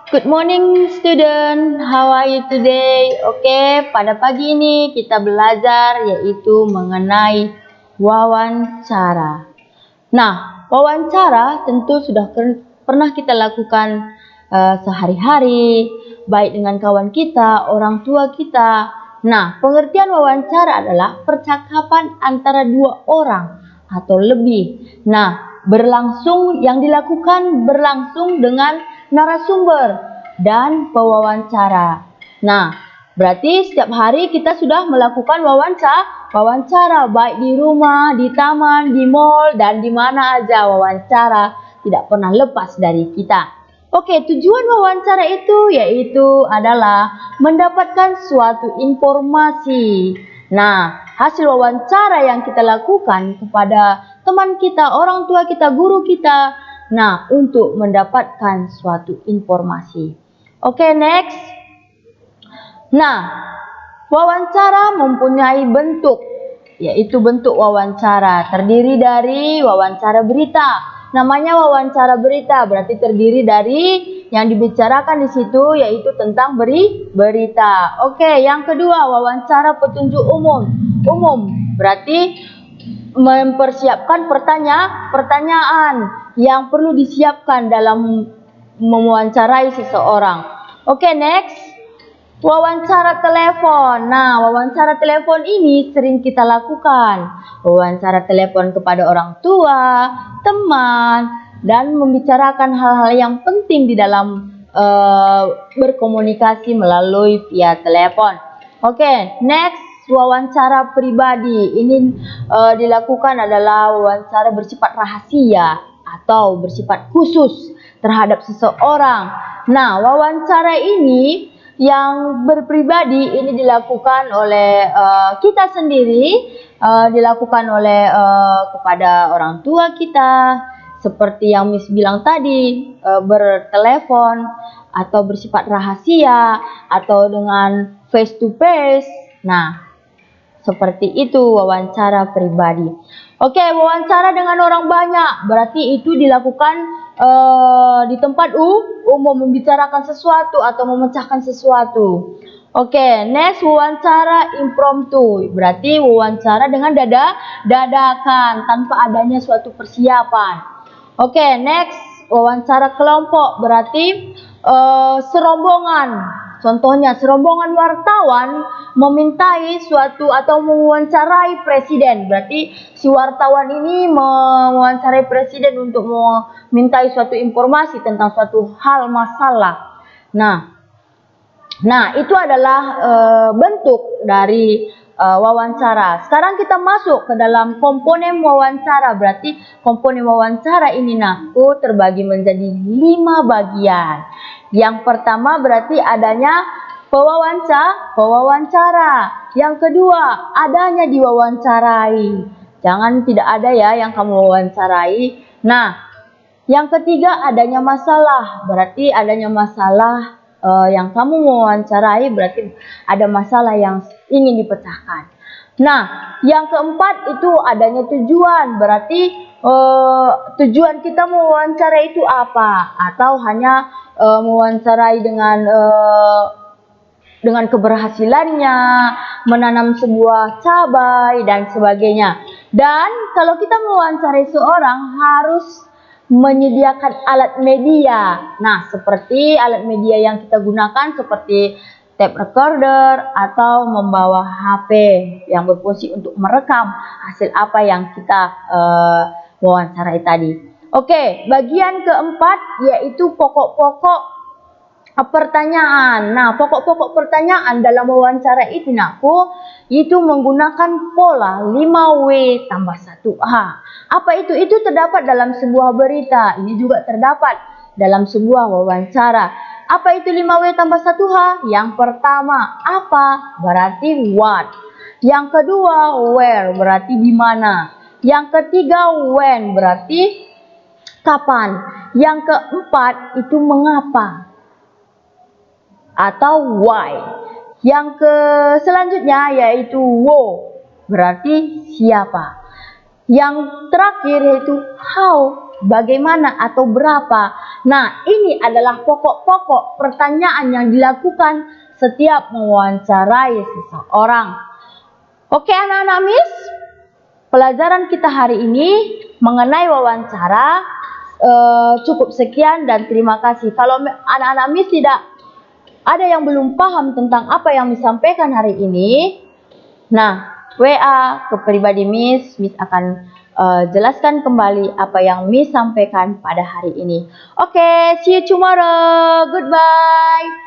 Good morning student, how are you today? Oke, pada pagi ini kita belajar yaitu mengenai wawancara. Nah, wawancara tentu sudah pernah kita lakukan sehari-hari, baik dengan kawan kita, orang tua kita. Nah, pengertian wawancara adalah percakapan antara dua orang atau lebih. Nah, yang dilakukan berlangsung dengan narasumber dan pewawancara. Nah, berarti setiap hari kita sudah melakukan wawancara baik di rumah, di taman, di mall, dan di mana aja wawancara tidak pernah lepas dari kita. Oke, tujuan wawancara itu yaitu adalah mendapatkan suatu informasi. Nah, hasil wawancara yang kita lakukan kepada teman kita, orang tua kita, guru kita, nah, untuk mendapatkan suatu informasi. Oke, next. Nah, wawancara mempunyai bentuk, yaitu bentuk wawancara. Terdiri dari wawancara berita. Namanya wawancara berita, berarti terdiri dari yang dibicarakan di situ, yaitu tentang berita. Oke, yang kedua, wawancara petunjuk umum. Berarti mempersiapkan pertanyaan yang perlu disiapkan dalam mewawancarai seseorang. Oke, next. Wawancara telepon. Nah, wawancara telepon ini sering kita lakukan. Wawancara telepon kepada orang tua, teman, dan membicarakan hal-hal yang penting di dalam berkomunikasi melalui via telepon. Oke, next. Wawancara pribadi. Ini dilakukan adalah wawancara bersifat rahasia atau bersifat khusus terhadap seseorang. Nah, wawancara ini yang berpribadi ini dilakukan oleh kita sendiri, dilakukan oleh kepada orang tua kita, seperti yang Miss bilang tadi, bertelepon atau bersifat rahasia atau dengan face to face. Nah, seperti itu wawancara pribadi. Oke, wawancara dengan orang banyak berarti itu dilakukan di tempat umum, membicarakan sesuatu atau memecahkan sesuatu. Oke, next, wawancara impromptu. Berarti wawancara dengan dadakan tanpa adanya suatu persiapan. Oke, next, wawancara kelompok. Berarti serombongan. Contohnya, serombongan wartawan memintai suatu atau mewawancarai presiden. Berarti si wartawan ini mewawancarai presiden untuk memintai suatu informasi tentang suatu hal masalah. Nah, itu adalah bentuk dari wawancara. Sekarang kita masuk ke dalam komponen wawancara. Berarti komponen wawancara ini terbagi menjadi 5 bagian. Yang pertama berarti adanya pewawancara. Yang kedua, adanya diwawancarai. Jangan tidak ada ya yang kamu wawancarai. Nah, yang ketiga adanya masalah. Berarti adanya masalah yang kamu mewawancarai, berarti ada masalah yang ingin dipecahkan. Nah, yang keempat itu adanya tujuan. Berarti tujuan kita mewawancarai itu apa? Atau hanya mewawancarai dengan keberhasilannya, menanam sebuah cabai dan sebagainya. Dan kalau kita mewawancarai seorang harus menyediakan alat media. Nah, seperti alat media yang kita gunakan seperti tape recorder atau membawa HP yang berfungsi untuk merekam hasil apa yang kita wawancarai tadi. Oke, bagian keempat yaitu pokok-pokok pertanyaan. Nah, pokok-pokok pertanyaan dalam wawancara itu menggunakan pola 5W tambah 1H. Apa itu? Itu terdapat dalam sebuah berita. Ini juga terdapat dalam sebuah wawancara. Apa itu 5W tambah 1H? Yang pertama, apa? Berarti what. Yang kedua, where. Berarti di mana. Yang ketiga, when. Berarti kapan. Yang keempat, itu mengapa. Atau why. Yang selanjutnya yaitu who. Berarti siapa. Yang terakhir yaitu how. bagaimana atau berapa. Nah, ini adalah pokok-pokok pertanyaan yang dilakukan setiap mewawancarai seseorang. Oke anak-anak Miss, pelajaran kita hari ini mengenai wawancara cukup sekian dan terima kasih. Kalau anak-anak Miss tidak ada yang belum paham tentang apa yang disampaikan hari ini, nah WA ke pribadi Miss akan jelaskan kembali apa yang Miss sampaikan pada hari ini. Oke, see you tomorrow. Goodbye.